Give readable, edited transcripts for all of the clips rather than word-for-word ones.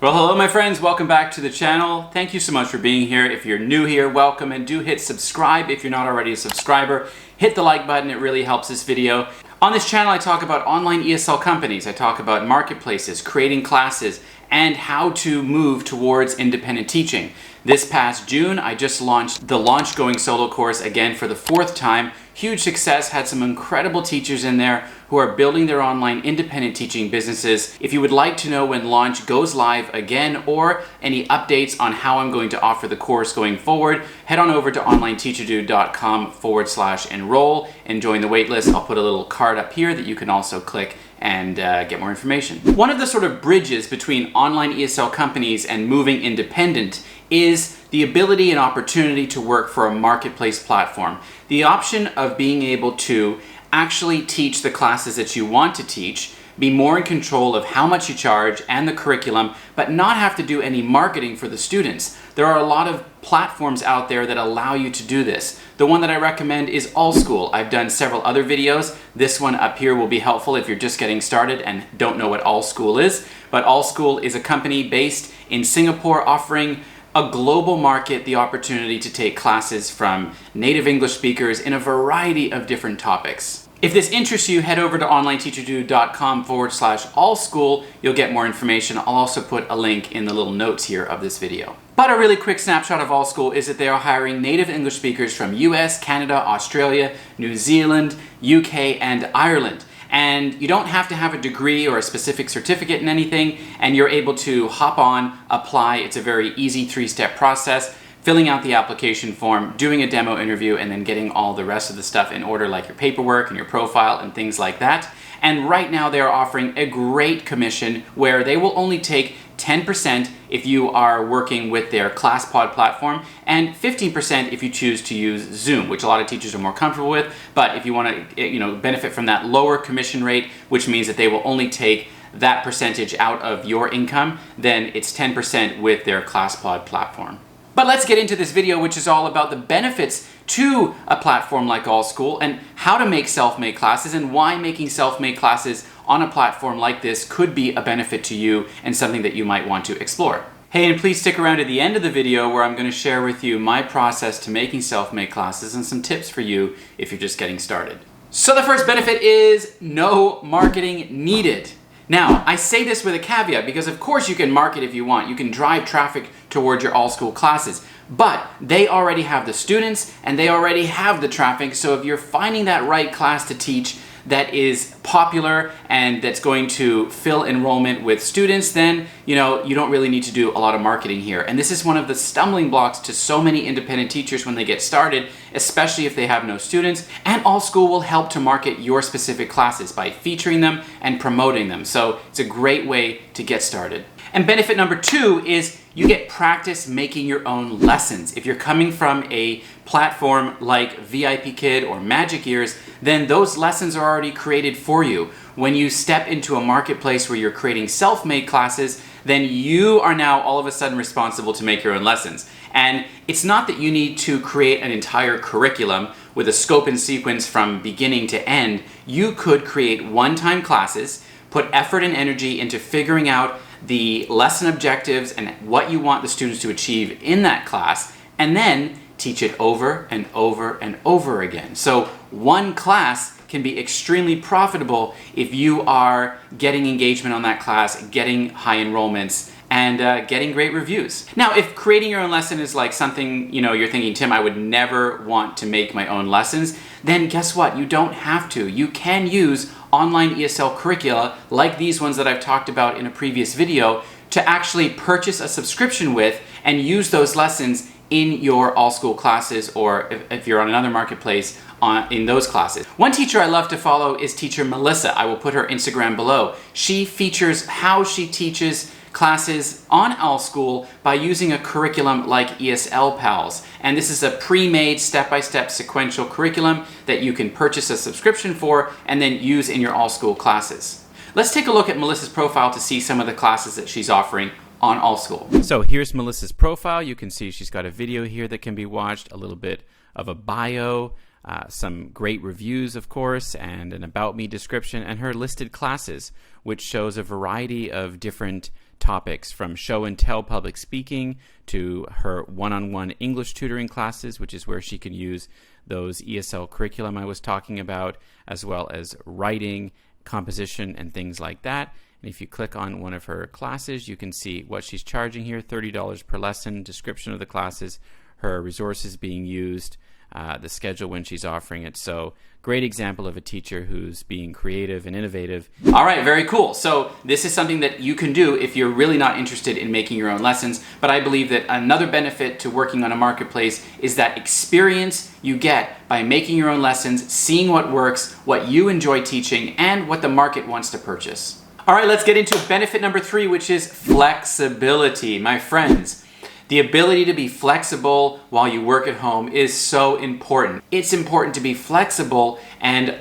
Well, hello my friends, welcome back to the channel. Thank you so much for being here. If you're new here, welcome, and do hit subscribe if you're not already a subscriber. Hit the like button, it really helps this video. On this channel I talk about online ESL companies, I talk about marketplaces, creating classes, and how to move towards independent teaching. This past June, I just launched the Launch Going Solo course again for the 4th time. Huge success, had some incredible teachers in there who are building their online independent teaching businesses. If you would like to know when Launch goes live again or any updates on how I'm going to offer the course going forward, head on over to onlineteacherdude.com/enroll and join the waitlist. I'll put a little card up here that you can also click and get more information. One of the sort of bridges between online ESL companies and moving independent is the ability and opportunity to work for a marketplace platform. The option of being able to actually teach the classes that you want to teach, be more in control of how much you charge and the curriculum, but not have to do any marketing for the students. There are a lot of platforms out there that allow you to do this. The one that I recommend is AllSchool. I've done several other videos. This one up here will be helpful if you're just getting started and don't know what AllSchool is. But AllSchool is a company based in Singapore offering a global market the opportunity to take classes from native English speakers in a variety of different topics. If this interests you, head over to onlineteacherdude.com/allschool. You'll get more information. I'll also put a link in the little notes here of this video. But a really quick snapshot of AllSchool is that they are hiring native English speakers from US, Canada, Australia, New Zealand, UK, and Ireland. And you don't have to have a degree or a specific certificate in anything, and you're able to hop on, apply. It's a very easy 3-step process. Filling out the application form, doing a demo interview, and then getting all the rest of the stuff in order, like your paperwork and your profile and things like that. And right now they are offering a great commission where they will only take 10% if you are working with their ClassPod platform and 15% if you choose to use Zoom, which a lot of teachers are more comfortable with. But if you want to benefit from that lower commission rate, which means that they will only take that percentage out of your income, then it's 10% with their ClassPod platform. But let's get into this video, which is all about the benefits to a platform like AllSchool and how to make self-made classes and why making self-made classes on a platform like this could be a benefit to you and something that you might want to explore. Hey, and please stick around to the end of the video where I'm going to share with you my process to making self-made classes and some tips for you if you're just getting started. So the first benefit is no marketing needed. Now, I say this with a caveat because of course you can market if you want. You can drive traffic towards your AllSchool classes, but they already have the students and they already have the traffic. So if you're finding that right class to teach that is popular and that's going to fill enrollment with students, then you don't really need to do a lot of marketing here. And this is one of the stumbling blocks to so many independent teachers when they get started, especially if they have no students. And AllSchool will help to market your specific classes by featuring them and promoting them. So it's a great way to get started. And benefit number 2 is you get practice making your own lessons. If you're coming from a platform like VIP Kid or Magic Ears, then those lessons are already created for you. When you step into a marketplace where you're creating self-made classes, then you are now all of a sudden responsible to make your own lessons. And it's not that you need to create an entire curriculum with a scope and sequence from beginning to end. You could create one-time classes, put effort and energy into figuring out the lesson objectives and what you want the students to achieve in that class, and then teach it over and over and over again. So one class can be extremely profitable if you are getting engagement on that class, getting high enrollments, and getting great reviews. Now, if creating your own lesson is like something, you're thinking, Tim, I would never want to make my own lessons, then guess what? You don't have to. You can use online ESL curricula like these ones that I've talked about in a previous video to actually purchase a subscription with and use those lessons in your AllSchool classes, or if you're on another marketplace, in those classes. One teacher I love to follow is teacher Melissa. I will put her Instagram below. She features how she teaches classes on AllSchool by using a curriculum like ESL Pals. And this is a pre-made step-by-step sequential curriculum that you can purchase a subscription for and then use in your AllSchool classes. Let's take a look at Melissa's profile to see some of the classes that she's offering on AllSchool. So here's Melissa's profile. You can see she's got a video here that can be watched, a little bit of a bio, some great reviews, of course, and an About Me description, and her listed classes, which shows a variety of different topics, from show and tell public speaking to her one-on-one English tutoring classes, which is where she can use those ESL curriculum I was talking about, as well as writing, composition, and things like that. And if you click on one of her classes, you can see what she's charging here, $30 per lesson, description of the classes, her resources being used, the schedule when she's offering it. So great example of a teacher who's being creative and innovative. All right, very cool. So this is something that you can do if you're really not interested in making your own lessons. But I believe that another benefit to working on a marketplace is that experience you get by making your own lessons, seeing what works, what you enjoy teaching, and what the market wants to purchase. All right, let's get into benefit number 3, which is flexibility. My friends, the ability to be flexible while you work at home is so important. It's important to be flexible, and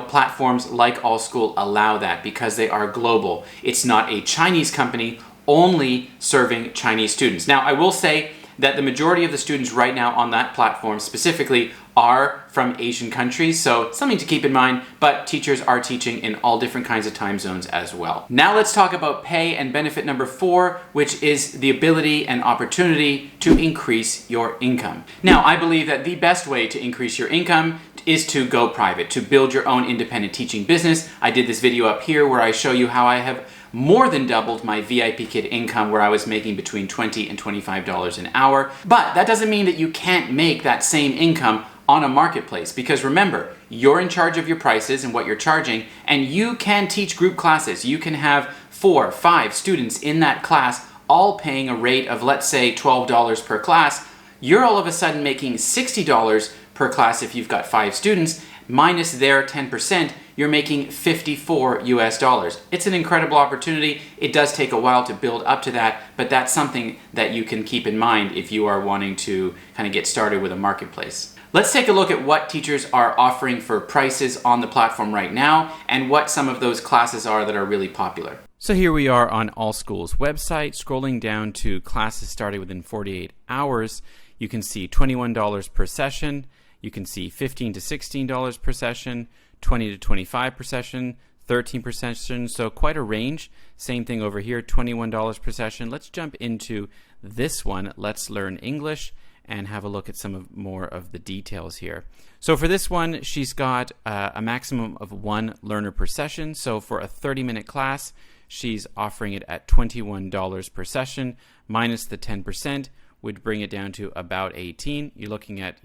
platforms like AllSchool allow that because they are global. It's not a Chinese company only serving Chinese students. Now, I will say that the majority of the students right now on that platform specifically are from Asian countries, so something to keep in mind, but teachers are teaching in all different kinds of time zones as well. Now let's talk about pay and benefit number 4, which is the ability and opportunity to increase your income. Now, I believe that the best way to increase your income is to go private, to build your own independent teaching business. I did this video up here where I show you how I have more than doubled my VIP Kid income, where I was making between $20 and $25 an hour. But that doesn't mean that you can't make that same income on a marketplace, because remember, you're in charge of your prices and what you're charging, and you can teach group classes. You can have 4 or 5 students in that class, all paying a rate of, let's say, $12 per class. You're all of a sudden making $60 per class if you've got 5 students, minus their 10%, you're making $54 US. It's an incredible opportunity. It does take a while to build up to that, but that's something that you can keep in mind if you are wanting to kind of get started with a marketplace. Let's take a look at what teachers are offering for prices on the platform right now and what some of those classes are that are really popular. So here we are on AllSchool's website, scrolling down to classes starting within 48 hours. You can see $21 per session. You can see $15 to $16 per session, $20 to $25 per session, 13 per session, so quite a range. Same thing over here, $21 per session. Let's jump into this one, Let's Learn English, and have a look at some more of the details here. So for this one, she's got a maximum of 1 learner per session. So for a 30-minute class, she's offering it at $21 per session, minus the 10%, would bring it down to about 18. You're looking at,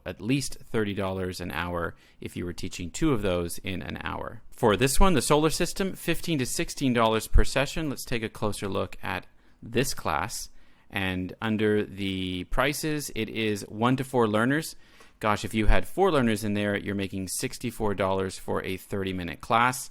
at least $30 an hour if you were teaching 2 of those in an hour. For this one, the solar system, $15 to $16 per session. Let's take a closer look at this class. And under the prices, it is 1 to 4 learners. Gosh, if you had 4 learners in there, you're making $64 for a 30-minute class.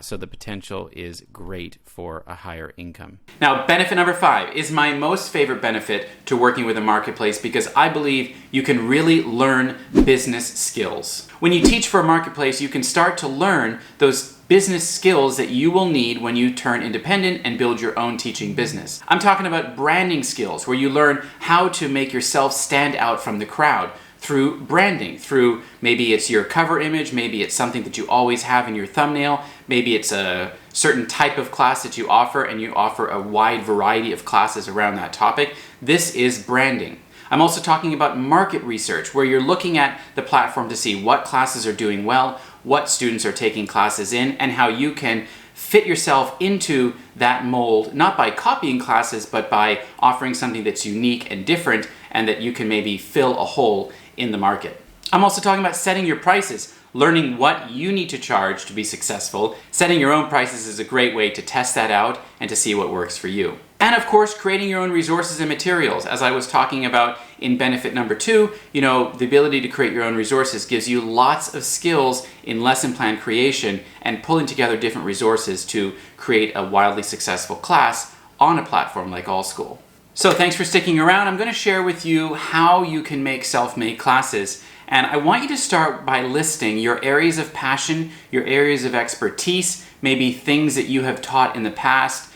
So the potential is great for a higher income. Now, benefit number 5 is my most favorite benefit to working with a marketplace, because I believe you can really learn business skills. When you teach for a marketplace, you can start to learn those business skills that you will need when you turn independent and build your own teaching business. I'm talking about branding skills, where you learn how to make yourself stand out from the crowd through branding, through maybe it's your cover image, maybe it's something that you always have in your thumbnail, maybe it's a certain type of class that you offer, and you offer a wide variety of classes around that topic. This is branding. I'm also talking about market research, where you're looking at the platform to see what classes are doing well, what students are taking classes in, and how you can fit yourself into that mold, not by copying classes, but by offering something that's unique and different, and that you can maybe fill a hole in the market. I'm also talking about setting your prices, learning what you need to charge to be successful. Setting your own prices is a great way to test that out and to see what works for you. And of course, creating your own resources and materials. As I was talking about in benefit number 2, the ability to create your own resources gives you lots of skills in lesson plan creation and pulling together different resources to create a wildly successful class on a platform like AllSchool. So thanks for sticking around. I'm going to share with you how you can make self-made classes. And I want you to start by listing your areas of passion, your areas of expertise, maybe things that you have taught in the past,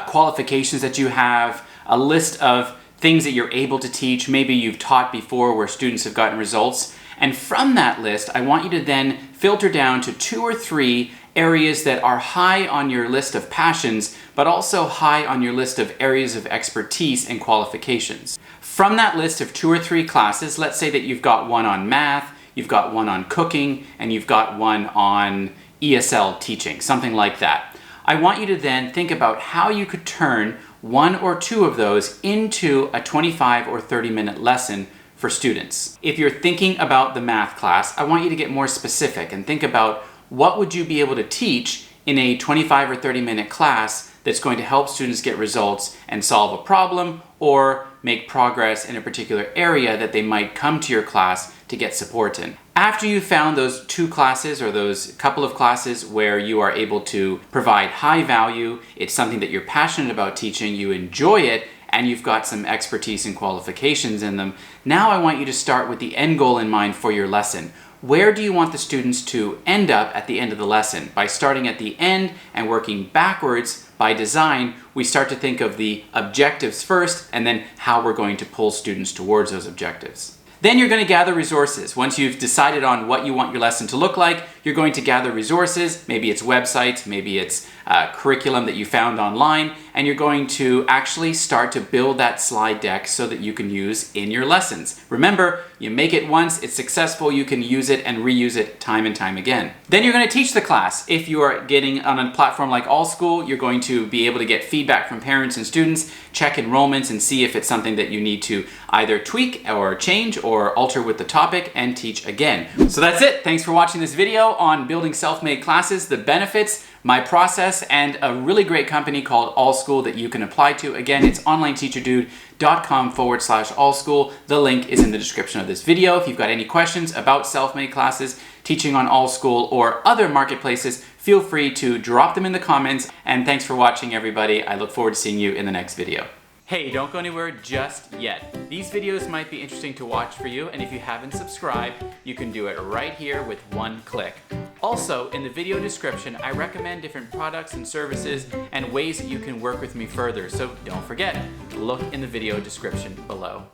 qualifications that you have, a list of things that you're able to teach, maybe you've taught before where students have gotten results. And from that list, I want you to then filter down to 2 or 3 areas that are high on your list of passions, but also high on your list of areas of expertise and qualifications. From that list of 2 or 3 classes, let's say that you've got one on math, you've got one on cooking, and you've got one on ESL teaching, something like that. I want you to then think about how you could turn 1 or 2 of those into a 25 or 30-minute lesson for students. If you're thinking about the math class, I want you to get more specific and think about what would you be able to teach in a 25 or 30-minute class that's going to help students get results and solve a problem or make progress in a particular area that they might come to your class to get support in. After you've found those 2 classes or those couple of classes where you are able to provide high value, it's something that you're passionate about teaching, you enjoy it, and you've got some expertise and qualifications in them, now I want you to start with the end goal in mind for your lesson. Where do you want the students to end up at the end of the lesson? By starting at the end and working backwards, by design, we start to think of the objectives first and then how we're going to pull students towards those objectives. Then you're going to gather resources. Once you've decided on what you want your lesson to look like, you're going to gather resources. Maybe it's websites, maybe it's curriculum that you found online, and you're going to actually start to build that slide deck so that you can use in your lessons. Remember, you make it once, it's successful, you can use it and reuse it time and time again. Then you're going to teach the class. If you are getting on a platform like AllSchool, you're going to be able to get feedback from parents and students, check enrollments, and see if it's something that you need to either tweak or change or alter with the topic and teach again. So that's it. Thanks for watching this video on building self-made classes, the benefits, my process, and a really great company called AllSchool that you can apply to. Again, it's onlineteacherdude.com/AllSchool. The link is in the description of this video. If you've got any questions about self-made classes, teaching on AllSchool, or other marketplaces, feel free to drop them in the comments. And thanks for watching, everybody. I look forward to seeing you in the next video. Hey, don't go anywhere just yet. These videos might be interesting to watch for you, and if you haven't subscribed, you can do it right here with one click. Also, in the video description, I recommend different products and services and ways that you can work with me further, so don't forget, look in the video description below.